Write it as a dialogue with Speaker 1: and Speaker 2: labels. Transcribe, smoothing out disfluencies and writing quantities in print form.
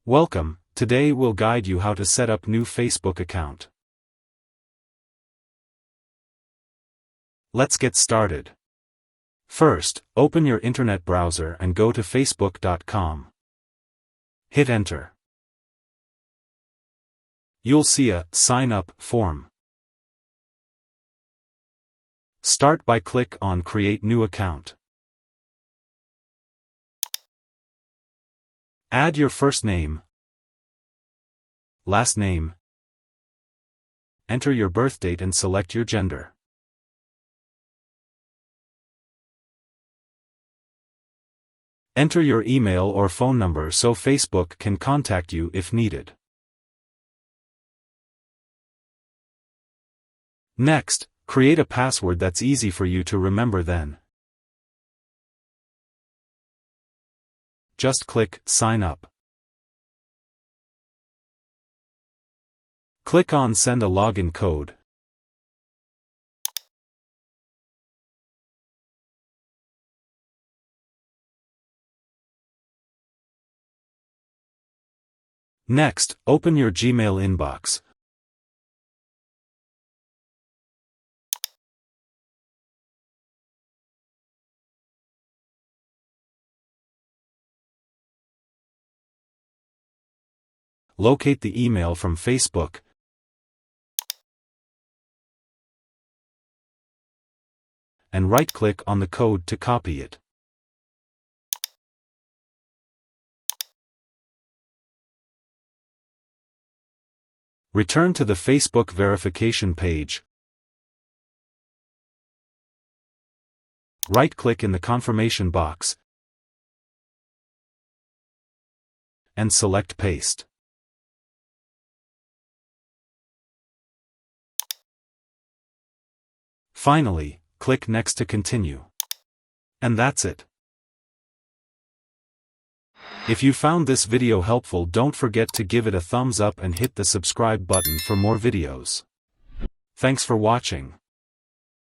Speaker 1: Welcome, today we'll guide you how to set up new Facebook account. Let's get started. First, open your internet browser and go to facebook.com. Hit enter. You'll see a sign up form. Start by click on Create New Account. Add your first name, last name, enter your birth date and select your gender. Enter your email or phone number so Facebook can contact you if needed. Next, create a password that's easy for you to remember then. Just click Sign Up. Click on Send a login code. Next, open your Gmail inbox. Locate the email from Facebook. And right-click on the code to copy it. Return to the Facebook verification page. Right-click in the confirmation box and select Paste. Finally, click Next to continue. And that's it. If you found this video helpful, don't forget to give it a thumbs up and hit the subscribe button for more videos. Thanks for watching.